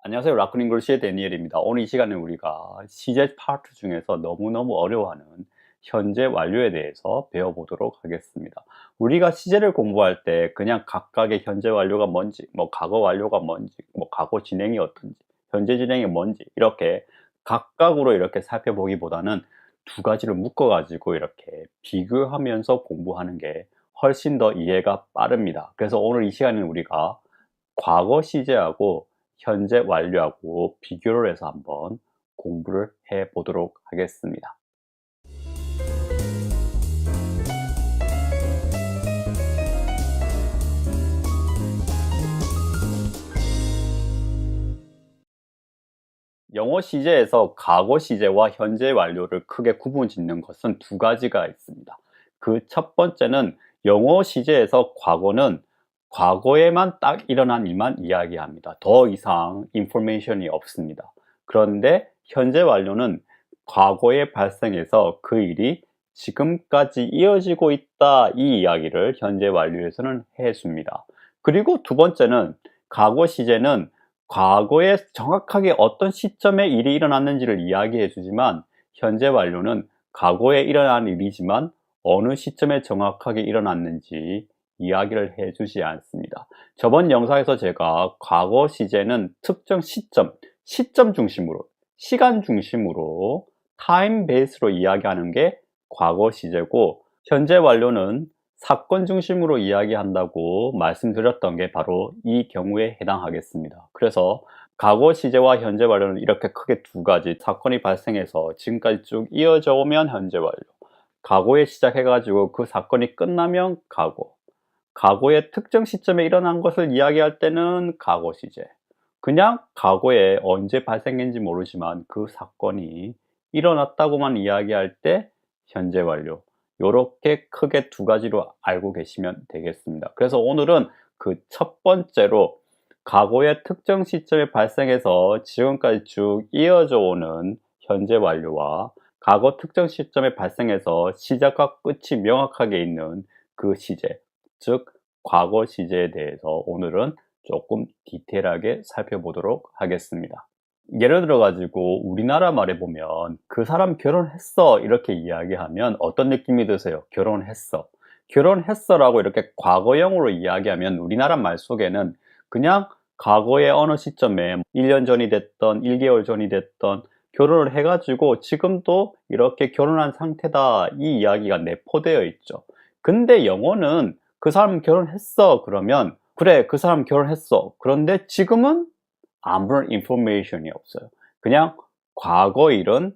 안녕하세요. 라쿤 잉글리시의 데니엘입니다. 오늘 이 시간에 우리가 시제 파트 중에서 너무너무 어려워하는 현재 완료에 대해서 배워보도록 하겠습니다. 우리가 시제를 공부할 때 그냥 각각의 현재 완료가 뭔지, 과거 완료가 뭔지, 과거 진행이 어떤지, 현재 진행이 뭔지 이렇게 각각으로 이렇게 살펴보기보다는 두 가지를 묶어가지고 이렇게 비교하면서 공부하는 게 훨씬 더 이해가 빠릅니다. 그래서 오늘 이 시간에는 우리가 과거 시제하고 현재 완료하고 비교를 해서 한번 공부를 해 보도록 하겠습니다. 영어 시제에서 과거 시제와 현재 완료를 크게 구분 짓는 것은 두 가지가 있습니다. 그 첫 번째는 영어 시제에서 과거는 과거에만 딱 일어난 일만 이야기합니다. 더 이상 인포메이션이 없습니다. 그런데 현재 완료는 과거에 발생해서 그 일이 지금까지 이어지고 있다, 이 이야기를 현재 완료에서는 해줍니다. 그리고 두 번째는 과거 시제는 과거에 정확하게 어떤 시점에 일이 일어났는지를 이야기해 주지만 현재 완료는 과거에 일어난 일이지만 어느 시점에 정확하게 일어났는지 이야기를 해 주지 않습니다. 저번 영상에서 제가 과거 시제는 특정 시점 중심으로, 시간 중심으로 타임 베이스로 이야기하는 게 과거 시제고, 현재 완료는 사건 중심으로 이야기한다고 말씀드렸던 게 바로 이 경우에 해당하겠습니다. 그래서 과거 시제와 현재 완료는 이렇게 크게 두 가지, 사건이 발생해서 지금까지 쭉 이어져 오면 현재 완료, 과거에 시작해가지고 그 사건이 끝나면 과거의 특정 시점에 일어난 것을 이야기할 때는 과거 시제, 그냥 과거에 언제 발생했는지 모르지만 그 사건이 일어났다고만 이야기할 때 현재 완료, 요렇게 크게 두 가지로 알고 계시면 되겠습니다. 그래서 오늘은 그 첫 번째로 과거의 특정 시점에 발생해서 지금까지 쭉 이어져 오는 현재 완료와 과거 특정 시점에 발생해서 시작과 끝이 명확하게 있는 그 시제, 즉 과거 시제에 대해서 오늘은 조금 디테일하게 살펴보도록 하겠습니다. 예를 들어 가지고 우리나라 말에 보면 그 사람 결혼했어 이렇게 이야기하면 어떤 느낌이 드세요? 결혼했어 라고 이렇게 과거형으로 이야기하면 우리나라 말 속에는 그냥 과거의 어느 시점에 1년 전이 됐던 1개월 전이 됐던 결혼을 해가지고 지금도 이렇게 결혼한 상태다, 이 이야기가 내포되어 있죠. 근데 영어는 그 사람 결혼했어 그러면 그래, 그 사람 결혼했어, 그런데 지금은 아무런 인포메이션이 없어요. 그냥 과거 일은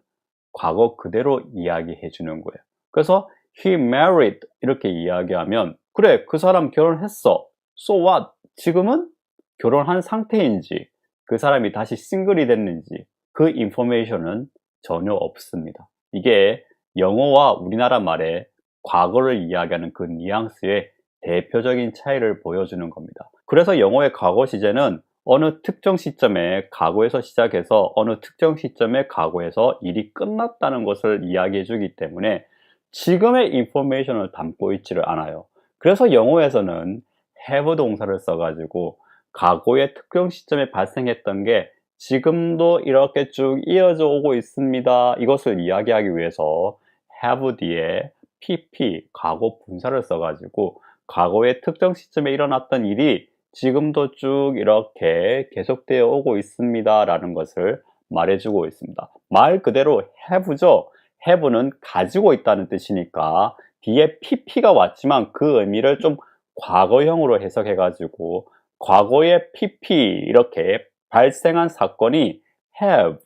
과거 그대로 이야기해 주는 거예요. 그래서 he married 이렇게 이야기하면 그래, 그 사람 결혼했어, so what? 지금은 결혼한 상태인지 그 사람이 다시 싱글이 됐는지 그 인포메이션은 전혀 없습니다. 이게 영어와 우리나라 말의 과거를 이야기하는 그 뉘앙스의 대표적인 차이를 보여주는 겁니다. 그래서 영어의 과거 시제는 어느 특정 시점에 과거에서 시작해서 어느 특정 시점에 과거에서 일이 끝났다는 것을 이야기해 주기 때문에 지금의 인포메이션을 담고 있지를 않아요. 그래서 영어에서는 have 동사를 써가지고 과거의 특정 시점에 발생했던 게 지금도 이렇게 쭉 이어져 오고 있습니다, 이것을 이야기하기 위해서 have 뒤에 pp, 과거 분사를 써가지고 과거의 특정 시점에 일어났던 일이 지금도 쭉 이렇게 계속되어 오고 있습니다 라는 것을 말해주고 있습니다. 말 그대로 have죠. have는 가지고 있다는 뜻이니까 뒤에 pp가 왔지만 그 의미를 좀 과거형으로 해석해 가지고 과거의 pp, 이렇게 발생한 사건이 have,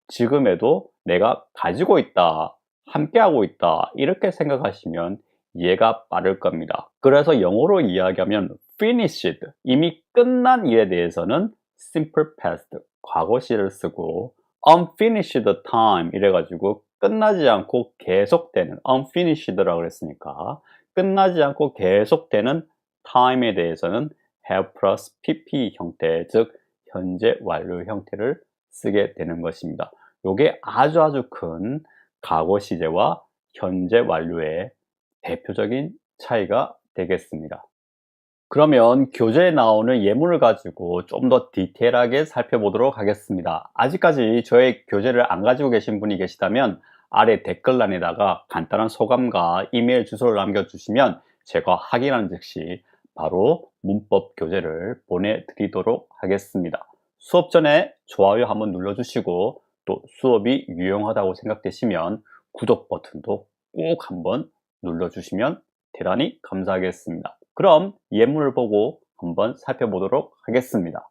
지금에도 내가 가지고 있다, 함께하고 있다, 이렇게 생각하시면 이해가 빠를 겁니다. 그래서 영어로 이야기하면 finished, 이미 끝난 일에 대해서는 simple past, 과거 시를 쓰고 unfinished time 이래가지고 끝나지 않고 계속되는, unfinished라고 그랬으니까 끝나지 않고 계속되는 time에 대해서는 have plus pp 형태, 즉 현재 완료 형태를 쓰게 되는 것입니다. 이게 아주 큰 과거 시제와 현재 완료의 대표적인 차이가 되겠습니다. 그러면 교재에 나오는 예문을 가지고 좀 더 디테일하게 살펴보도록 하겠습니다. 아직까지 저의 교재를 안 가지고 계신 분이 계시다면 아래 댓글란에다가 간단한 소감과 이메일 주소를 남겨주시면 제가 확인한 즉시 바로 문법 교재를 보내드리도록 하겠습니다. 수업 전에 좋아요 한번 눌러주시고 또 수업이 유용하다고 생각되시면 구독 버튼도 꼭 한번 눌러주시면 대단히 감사하겠습니다. 그럼 예문을 보고 한번 살펴보도록 하겠습니다.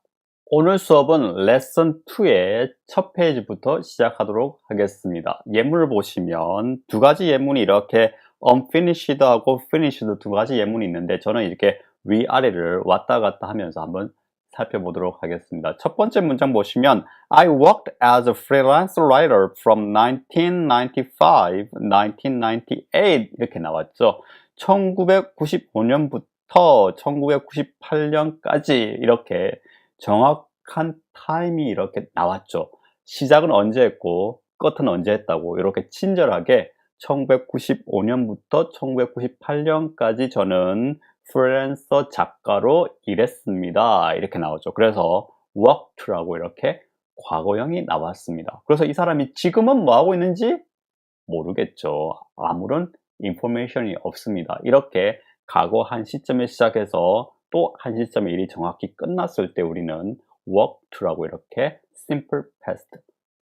오늘 수업은 레슨 2의 첫 페이지부터 시작하도록 하겠습니다. 예문을 보시면 두 가지 예문이 이렇게 unfinished하고 finished 두 가지 예문이 있는데 저는 이렇게 위아래를 왔다 갔다 하면서 한번 살펴보도록 하겠습니다. 첫 번째 문장 보시면 I worked as a freelance writer from 1995, 1998 이렇게 나왔죠. 1995년부터 1998년까지 이렇게 정확한 타임이 이렇게 나왔죠. 시작은 언제 했고 끝은 언제 했다고 이렇게 친절하게 1995년부터 1998년까지 저는 프리랜서 작가로 일했습니다. 이렇게 나오죠. 그래서 worked라고 이렇게 과거형이 나왔습니다. 그래서 이 사람이 지금은 뭐 하고 있는지 모르겠죠. 아무런 인포메이션이 없습니다. 이렇게 과거 한 시점에 시작해서 또 한 시점에 일이 정확히 끝났을 때 우리는 worked라고 이렇게 simple past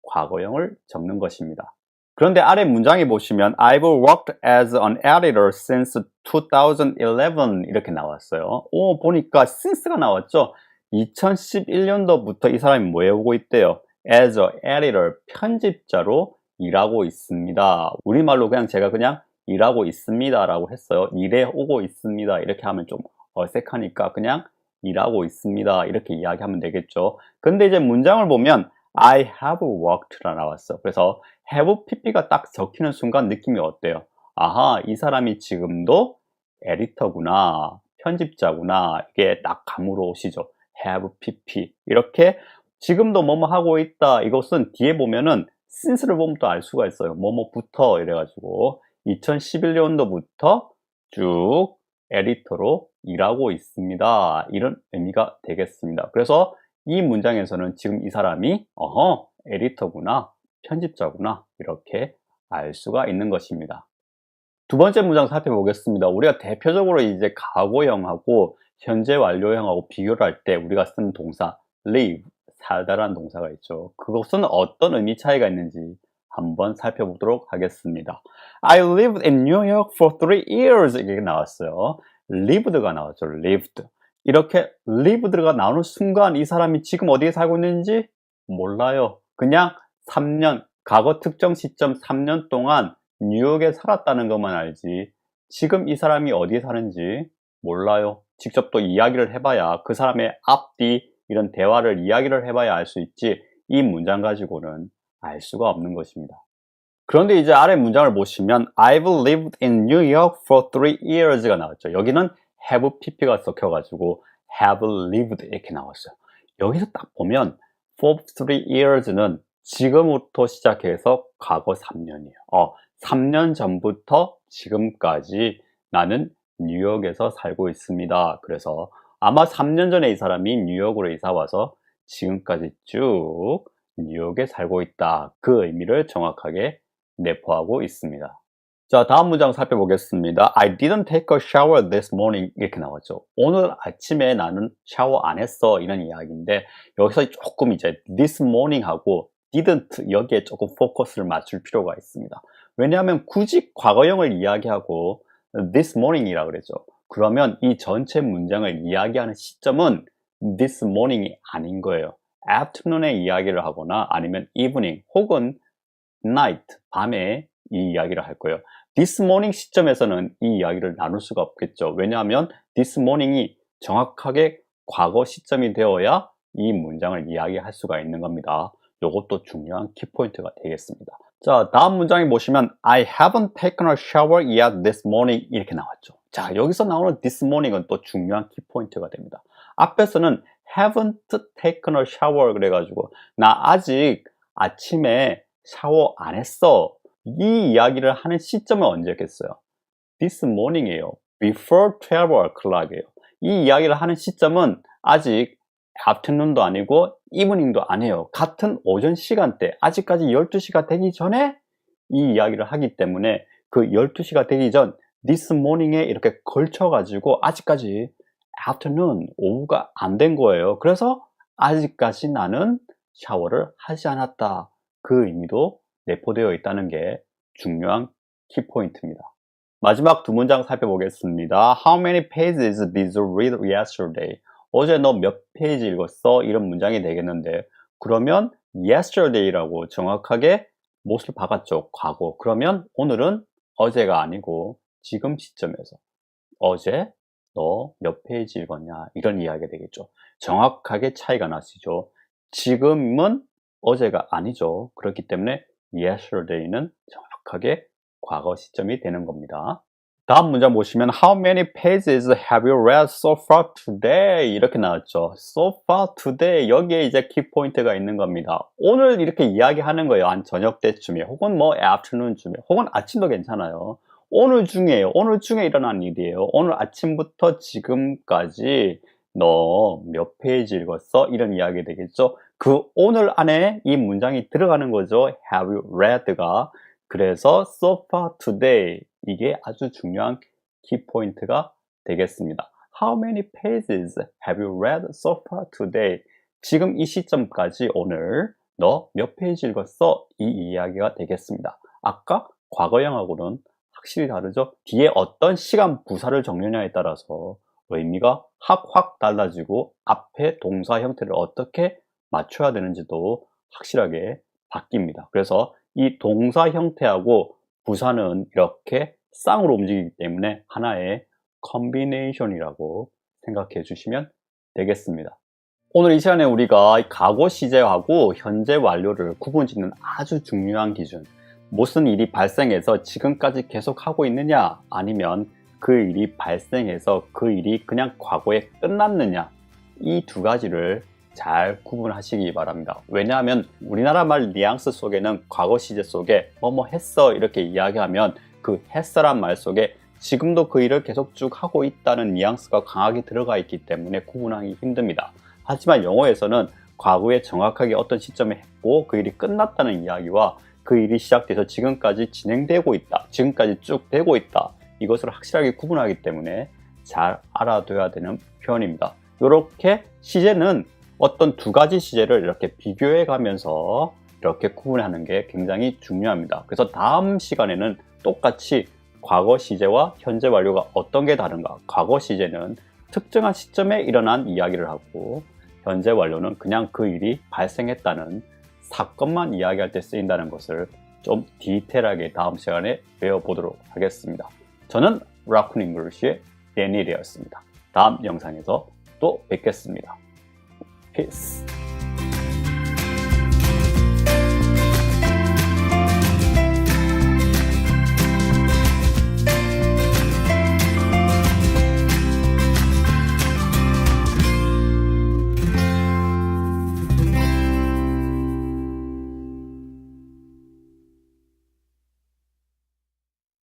과거형을 적는 것입니다. 그런데 아래 문장에 보시면 I've worked as an editor since 2011 이렇게 나왔어요. 보니까 since가 나왔죠. 2011년도부터 이 사람이 뭐 해오고 있대요? As an editor, 편집자로 일하고 있습니다. 우리말로 제가 그냥 일하고 있습니다 라고 했어요. 일해 오고 있습니다. 이렇게 하면 좀 어색하니까 그냥 일하고 있습니다. 이렇게 이야기하면 되겠죠. 근데 이제 문장을 보면 I have worked라 나왔어. 그래서 have pp가 딱 적히는 순간 느낌이 어때요? 아하, 이 사람이 지금도 에디터구나, 편집자구나. 이게 딱 감으로 오시죠. have pp. 이렇게 지금도 뭐뭐 하고 있다. 이것은 뒤에 보면은 since를 보면 또 알 수가 있어요. 뭐뭐부터 이래가지고 2011년도부터 쭉 에디터로 일하고 있습니다. 이런 의미가 되겠습니다. 그래서 이 문장에서는 지금 이 사람이 에디터구나, 편집자구나 이렇게 알 수가 있는 것입니다. 두 번째 문장 살펴보겠습니다. 우리가 대표적으로 이제 과거형하고 현재 완료형하고 비교를 할 때 우리가 쓰는 동사 live, 살다라는 동사가 있죠. 그것은 어떤 의미 차이가 있는지 한번 살펴보도록 하겠습니다. I lived in New York for 3 years 이렇게 나왔어요. lived가 나왔죠. lived. 이렇게 lived가 나오는 순간 이 사람이 지금 어디에 살고 있는지 몰라요. 그냥 3년, 과거 특정 시점 3년 동안 뉴욕에 살았다는 것만 알지 지금 이 사람이 어디에 사는지 몰라요. 직접 또 이야기를 해봐야 그 사람의 앞뒤 이런 대화를 이야기를 해봐야 알 수 있지 이 문장 가지고는 알 수가 없는 것입니다. 그런데 이제 아래 문장을 보시면 I've lived in New York for 3 years가 나왔죠. 여기는 have pp가 섞여가지고 have lived 이렇게 나왔어요. 여기서 딱 보면 for 3 years는 지금부터 시작해서 과거 3년이에요. 3년 전부터 지금까지 나는 뉴욕에서 살고 있습니다. 그래서 아마 3년 전에 이 사람이 뉴욕으로 이사 와서 지금까지 쭉 뉴욕에 살고 있다. 그 의미를 정확하게 내포하고 있습니다. 자, 다음 문장 살펴보겠습니다. I didn't take a shower this morning 이렇게 나왔죠. 오늘 아침에 나는 샤워 안 했어 이런 이야기인데 여기서 조금 이제 this morning 하고 didn't 여기에 조금 포커스를 맞출 필요가 있습니다. 왜냐하면 굳이 과거형을 이야기하고 this morning이라고 그랬죠. 그러면 이 전체 문장을 이야기하는 시점은 this morning이 아닌 거예요. afternoon에 이야기를 하거나 아니면 evening 혹은 night, 밤에 이 이야기를 할 거예요. this morning 시점에서는 이 이야기를 나눌 수가 없겠죠. 왜냐하면 this morning이 정확하게 과거 시점이 되어야 이 문장을 이야기할 수가 있는 겁니다. 이것도 중요한 키포인트가 되겠습니다. 자, 다음 문장에 보시면 I haven't taken a shower yet this morning 이렇게 나왔죠. 자, 여기서 나오는 this morning은 또 중요한 키포인트가 됩니다. 앞에서는 haven't taken a shower 그래가지고 나 아직 아침에 샤워 안 했어. 이 이야기를 하는 시점은 언제겠어요? This morning이에요. Before 12 o'clock이에요. 이 이야기를 하는 시점은 아직 afternoon도 아니고 evening도 아니에요. 같은 오전 시간대, 아직까지 12시가 되기 전에 이 이야기를 하기 때문에 그 12시가 되기 전 this morning에 이렇게 걸쳐가지고 아직까지 afternoon, 오후가 안 된 거예요. 그래서 아직까지 나는 샤워를 하지 않았다. 그 의미도 내포되어 있다는 게 중요한 키포인트입니다. 마지막 두 문장 살펴보겠습니다. How many pages did you read yesterday? 어제 너 몇 페이지 읽었어? 이런 문장이 되겠는데, 그러면 yesterday라고 정확하게 못을 박았죠. 과거. 그러면 오늘은 어제가 아니고 지금 시점에서 어제 너 몇 페이지 읽었냐? 이런 이야기가 되겠죠. 정확하게 차이가 나시죠. 지금은 어제가 아니죠. 그렇기 때문에 yesterday는 정확하게 과거 시점이 되는 겁니다. 다음 문장 보시면 How many pages have you read so far today? 이렇게 나왔죠. So far today. 여기에 이제 키포인트가 있는 겁니다. 오늘 이렇게 이야기하는 거예요. 한 저녁 때쯤에 혹은 뭐 afternoon쯤에 혹은 아침도 괜찮아요. 오늘 중에요. 오늘 중에 일어난 일이에요. 오늘 아침부터 지금까지 너 몇 페이지 읽었어? 이런 이야기 되겠죠. 그 오늘 안에 이 문장이 들어가는 거죠. Have you read가. 그래서 so far today 이게 아주 중요한 키포인트가 되겠습니다. How many pages have you read so far today? 지금 이 시점까지 오늘 너 몇 페이지 읽었어? 이 이야기가 되겠습니다. 아까 과거형하고는 확실히 다르죠? 뒤에 어떤 시간 부사를 적느냐에 따라서 의미가 확 달라지고 앞에 동사 형태를 어떻게 맞춰야 되는지도 확실하게 바뀝니다. 그래서 이 동사 형태하고 부사는 이렇게 쌍으로 움직이기 때문에 하나의 컨비네이션이라고 생각해 주시면 되겠습니다. 오늘 이 시간에 우리가 과거 시제하고 현재 완료를 구분짓는 아주 중요한 기준, 무슨 일이 발생해서 지금까지 계속 하고 있느냐 아니면 그 일이 발생해서 그 일이 그냥 과거에 끝났느냐, 이 두 가지를 잘 구분하시기 바랍니다. 왜냐하면 우리나라 말 뉘앙스 속에는 과거 시제 속에 뭐뭐 했어 이렇게 이야기하면 그 했어란 말 속에 지금도 그 일을 계속 쭉 하고 있다는 뉘앙스가 강하게 들어가 있기 때문에 구분하기 힘듭니다. 하지만 영어에서는 과거에 정확하게 어떤 시점에 했고 그 일이 끝났다는 이야기와 그 일이 시작돼서 지금까지 진행되고 있다, 지금까지 쭉 되고 있다, 이것을 확실하게 구분하기 때문에 잘 알아둬야 되는 표현입니다. 이렇게 시제는 어떤 두 가지 시제를 이렇게 비교해 가면서 이렇게 구분하는 게 굉장히 중요합니다. 그래서 다음 시간에는 똑같이 과거 시제와 현재 완료가 어떤 게 다른가, 과거 시제는 특정한 시점에 일어난 이야기를 하고 현재 완료는 그냥 그 일이 발생했다는 사건만 이야기할 때 쓰인다는 것을 좀 디테일하게 다음 시간에 배워보도록 하겠습니다. 저는 라쿤 잉글리시의 데니엘이었습니다. 다음 영상에서 또 뵙겠습니다. Peace.